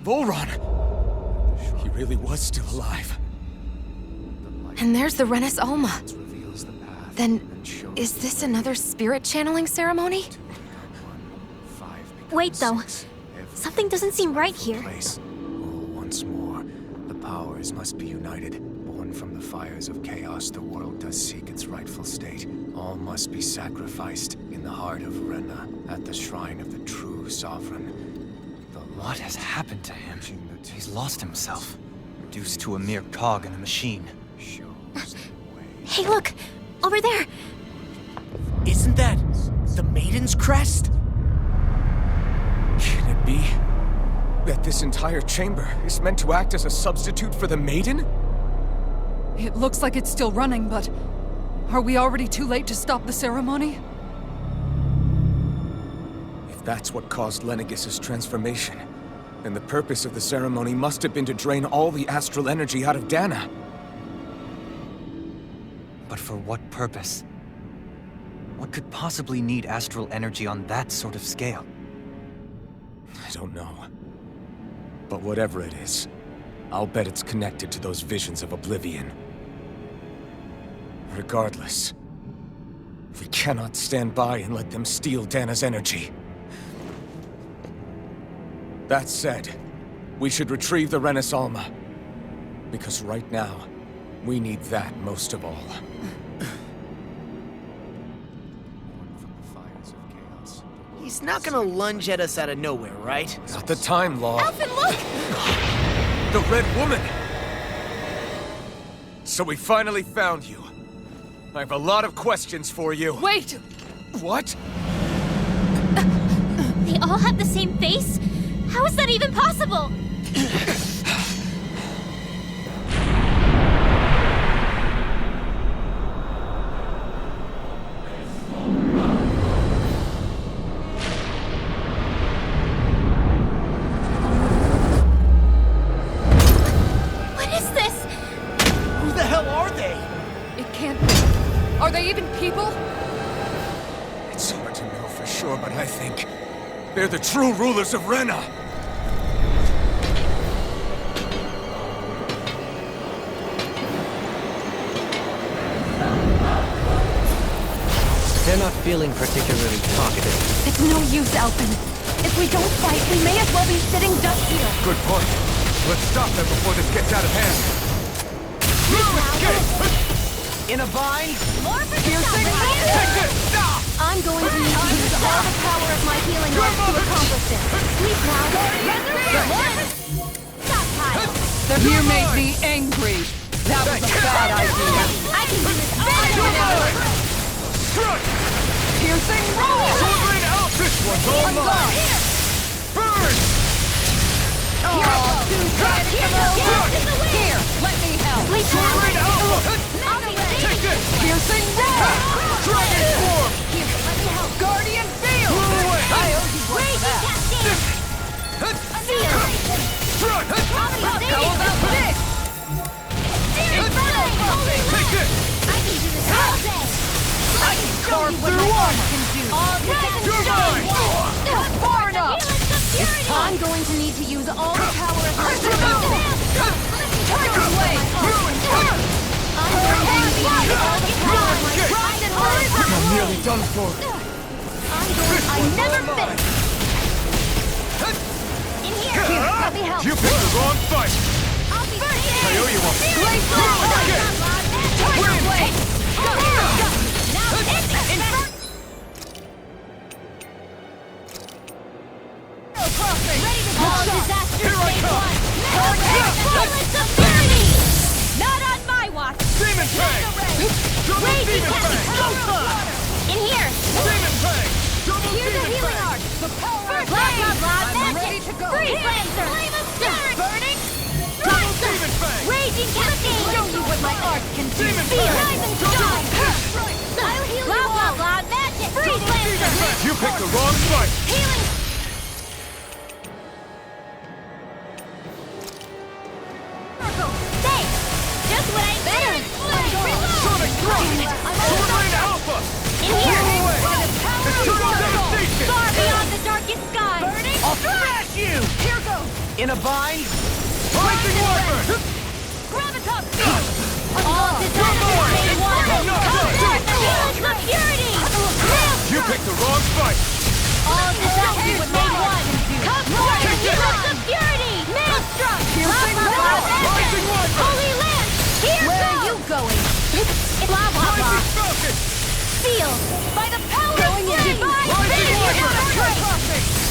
bull run. He really was still alive. And there's the Renis Alma. Then, is this another spirit channeling ceremony? Wait, though. Something doesn't seem right here. Once more, the powers must be united. Born from the fires of chaos, the world does seek its rightful state. All must be sacrificed in the heart of Rena, at the shrine of the true sovereign. What has happened to him? He's lost himself, reduced to a mere cog in a machine. Hey, look! Over there! Isn't that the Maiden's crest? Can it be that this entire chamber is meant to act as a substitute for the Maiden? It looks like it's still running, but are we already too late to stop the ceremony? If that's what caused Lenegis' transformation, then the purpose of the ceremony must have been to drain all the astral energy out of Dana. But for what purpose? What could possibly need astral energy on that sort of scale? I don't know. But whatever it is, I'll bet it's connected to those visions of oblivion. Regardless, we cannot stand by and let them steal Dana's energy. That said, we should retrieve the Renis Alma. Because right now, we need that most of all. He's not gonna lunge at us out of nowhere, right? Not the time, Law. Alvin, look! The Red Woman! So we finally found you. I have a lot of questions for you. Wait! What? They all have the same face? How is that even possible? What is this? Who the hell are they? It can't be. Are they even people? It's hard to know for sure, but I think they're the true rulers of Rena. They're not feeling particularly talkative. It's no use, Alvin. If we don't fight, we may as well be sitting ducks here. Good point. Let's stop them before this gets out of hand. In a bind? More for Take this! Stop! I'm going to need to use all the power of my healing arts to accomplish this. Sleep now. Stockpile. You made me angry. That was a bad idea. I can do this all Strike! Piercing roll! Sovereign out! This one's all mine! Burn! Here, let me help. Sovereign out! Take this! Piercing roll! Dragon form! Here, let me help. Guardian field! Move away! I owe you one for that. Strike! How about this? Take this! I can carve what my arm can do. You're mine! Far enough! I'm going to need to use all the power of my Turn away! I'm going to need to use all the power of my pride and heart. I'm nearly done for. I never miss. In here. Let me help. You picked the wrong fight! I'll be first. I owe you one. Blaze through! Turn away! Now it's in front. Ready to call disaster Here I phase come. 1. Bullets of fury! Not on my watch. Demon Fang! Double Raging Demon Cat. Fang! In here. Demon Fang! Double Here's the Demon healing Fang! art. The power of Blah, blah, blah, I'm magic. ready to go. Freeze Lancer. Flame of Spirit. Burning. Double Demon Fang! Raging Cascade. Show you what my art can do. Demon Feel Fang! rise and Double shine. In a bind? Rising Wyvern! Graviton Field! All disasters made one! Come forth the healings of purity! You picked the wrong fight! All disasters made one! Come forth the healings of purity! Maelstrom! Blah blah blah! Rising Wyvern! Holy Land! Here Where goes! are you going? Blah blah blah! Rising Falcon! Sealed by the power of Going in. flame! Rising Wyvern!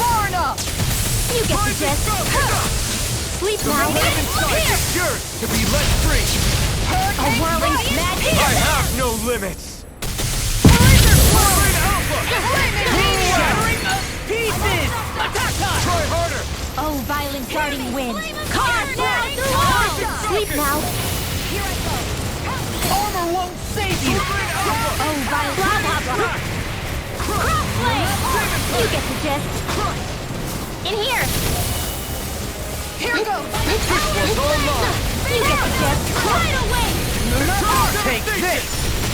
Far enough! You get the Rising gist! Falcon! Sleep The now! remnant inside Here! is yours to be let free! A whirling magic! I have no limits! Whirling Alpha! Shattering of pieces! Attack time! Try harder! Oh, violent darting wind! Carve now through all! Sleep now! Armor won't save you! Oh, violent blah blah blah! Crossblade! You get the gist! In here! Here goes! It's all mine! You get the gist! Right away! Take this!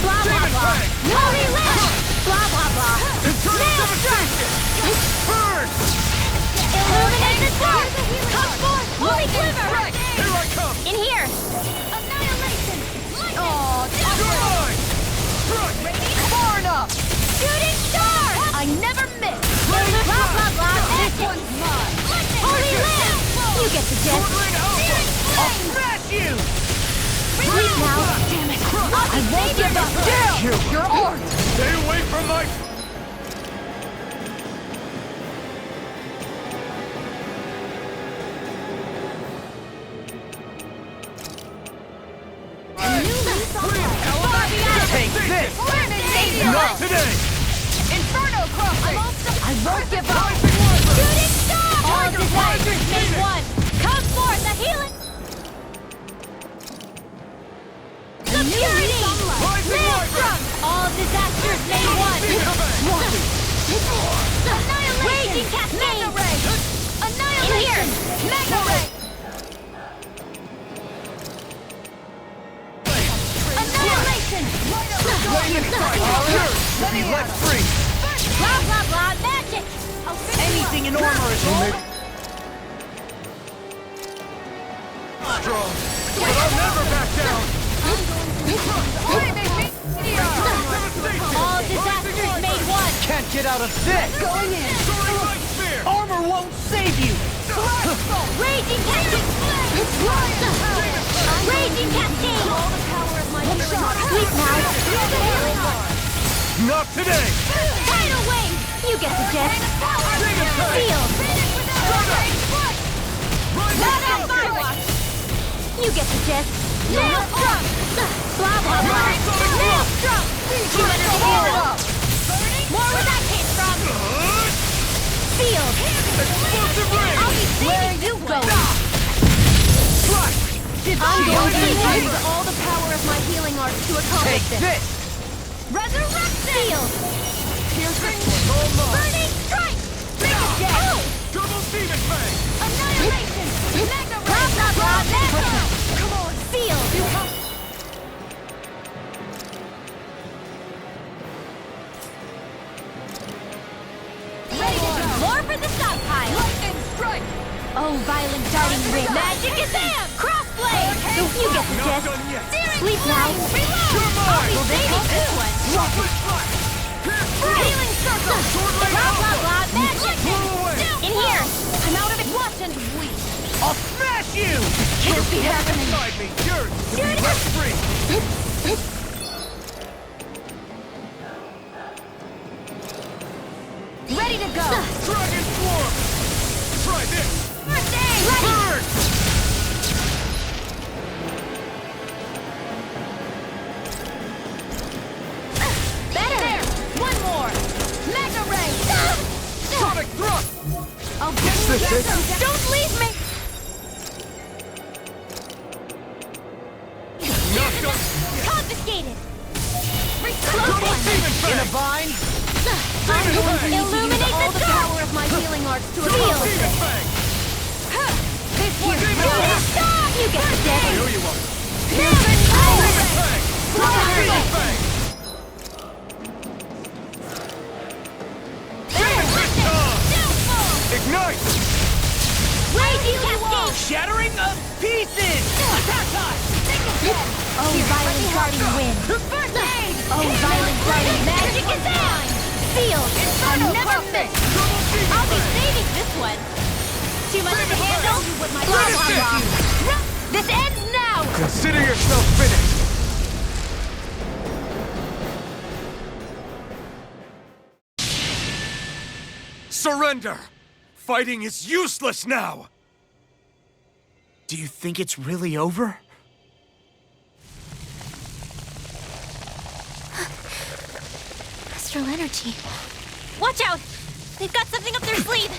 Blah blah blah! Holy Land! Blah blah blah! Maelstrom! Burn! Illuminate the dark! Come forth! Holy Glimmer! Here I come! In here! Annihilation! Aw, You're mine! Strike! far enough! Shooting star! I never miss! Blah blah blah! This one's mine! Holy Land! You get the gist! Whirling Alpha! I'll smash you! Sleep now! Damn it! I won't give up! Down! Your art! Stay away from my... Take this! Not today! Inferno crossing! I won't give up! Rising Wyvern! Shooting star! All disasters made one! Come forth, the healing! The purity! Rising Maelstrom! All disasters made one! Annihilation! Raging cascade! Annihilation! In here! Mega ray! Annihilation! To be let free! Blah blah blah! Magic! Anything in armor is all. Strong! But I'll never back down! All disasters made one! Can't get out of this! Going in! Soaring Light Spear! Armor won't save you! Raging cascade! Raging cascade! All the power of my Sleep now! Not today! Tidal wave! You get the gist! Sealed! Not on my watch! You get the gist! Maelstrom! Blah blah blah! Maelstrom! You better stand up! More where that came from! Sealed! Explosive ring! I'll be saving you going! I'm going to use all the power of my healing arts to accomplish Take this! this! Resurrect! Sealed! Piercing! All mine! Burning strike! Ricochet! Oh! Double Demon Fang! Annihilation! Mega blah blah blah! Mega! Come on! Sealed! You have... Ready to go! More for the stockpile! Lightning strike! Oh, violent darting ring! Magic is in! Crossblade! You get the Not gist! done yet! Sleep now! You're I'll mine! be saving this one! Rocket Flash! Healing circle! Blah blah blah! Magic! Blow away! In here! I'm out of it! Watch and weep! I'll smash you! Can't be happening! Inside me! Yours to be let free! Ready to go! Dragon Swarm! Try this! First aid! Ready! Burn! Better! There! One more! Mega ray! Sonic Thrust! I'll bring you this it? down! Don't leave me! Not done! Confiscated! Double Demon In a Fang! bind? I'm going to illuminate all the power of my healing arts to Double accomplish Demon this! Fang! This Demon Stop! You get the I gist! owe you one! Demon Fang! Demon Fang! There! Downfall! Downfall! Ignite! Raging cascade! Shattering of pieces! Attack time! Oh, violent guardian wind. First aid! Oh, violent guardian magic is on! Sealed! I'll never miss! I'll be saving this one! Too much to handle? Blah, blah, blah. This ends now! Consider yourself finished! Surrender! Fighting is useless now! Do you think it's really over? Astral energy. Watch out! They've got something up their sleeve!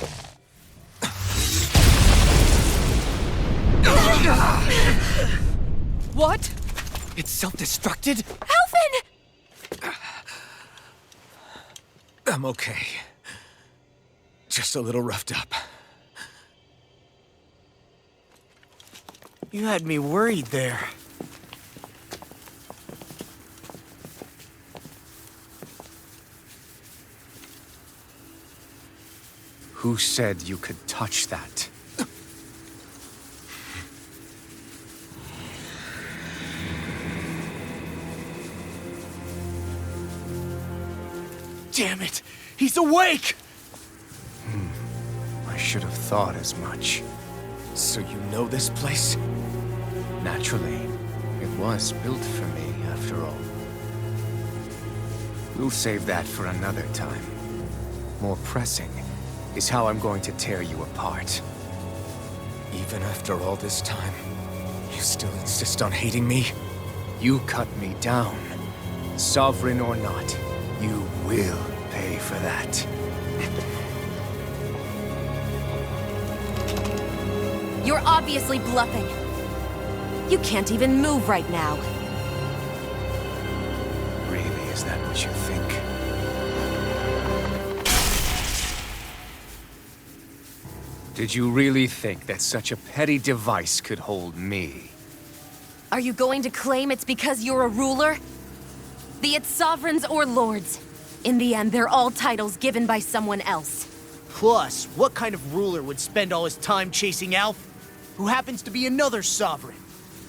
What? It's self-destructed? Alphen! I'm okay. Just a little roughed up. You had me worried there. Who said you could touch that? Damn it! He's awake! I should have thought as much. So you know this place? Naturally, it was built for me, after all. We'll save that for another time. More pressing is how I'm going to tear you apart. Even after all this time, you still insist on hating me? You cut me down. Sovereign or not, you will pay for that. You're obviously bluffing. You can't even move right now. Really, is that what you think? Did you really think that such a petty device could hold me? Are you going to claim it's because you're a ruler? Be it sovereigns or lords. In the end, they're all titles given by someone else. Plus, what kind of ruler would spend all his time chasing Alf, who happens to be another sovereign?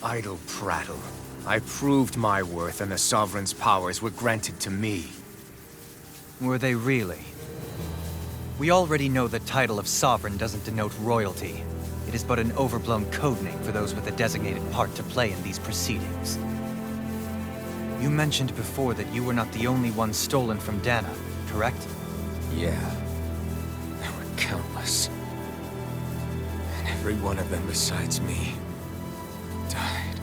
Idle prattle. I proved my worth and the Sovereign's powers were granted to me. Were they really? We already know the title of Sovereign doesn't denote royalty. It is but an overblown codename for those with a designated part to play in these proceedings. You mentioned before that you were not the only one stolen from Dana, correct? Yeah. There were countless. And every one of them besides me died.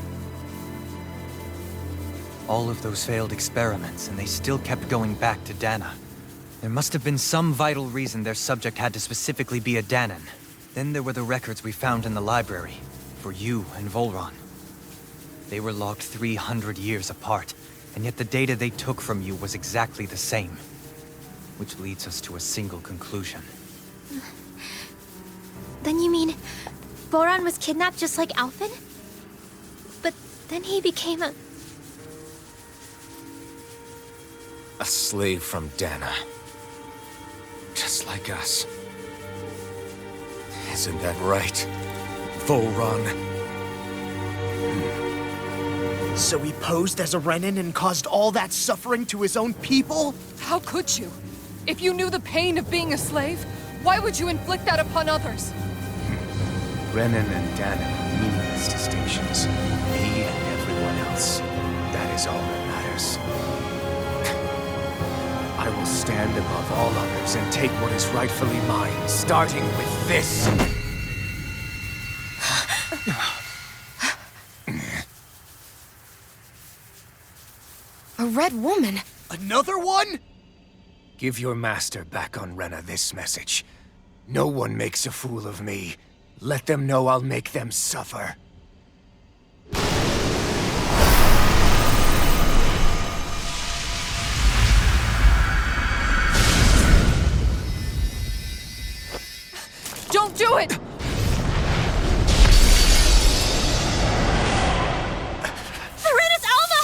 All of those failed experiments, and they still kept going back to Dana. There must have been some vital reason their subject had to specifically be a Danan. Then there were the records we found in the library, for you and Volron. They were logged 300 years apart, and yet the data they took from you was exactly the same. Which leads us to a single conclusion. Then you mean Boron was kidnapped just like Alphen? But then he became a... A slave from Dana. Just like us. Isn't that right, Volron? So he posed as a Renin and caused all that suffering to his own people? How could you? If you knew the pain of being a slave, why would you inflict that upon others? Renin and Dana are meaningless distinctions. Me and everyone else. That is all that matters. I will stand above all others and take what is rightfully mine, starting with this. A red woman? Another one? Give your master back on Renna this message. No one makes a fool of me. Let them know I'll make them suffer. Don't do it! Serenus Alma!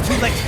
Too late.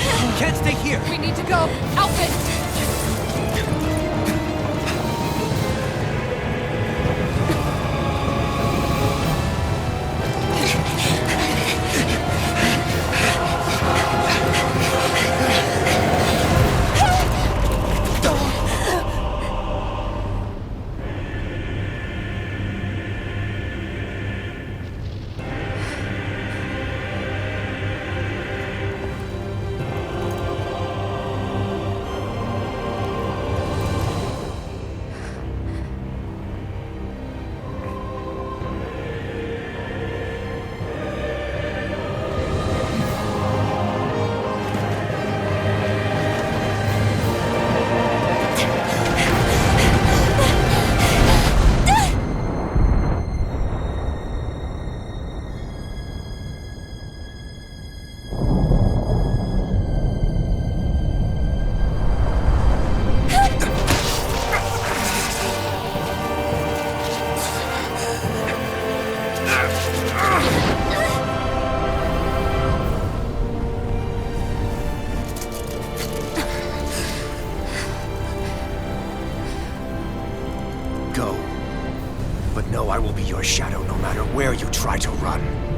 I will be your shadow no matter where you try to run.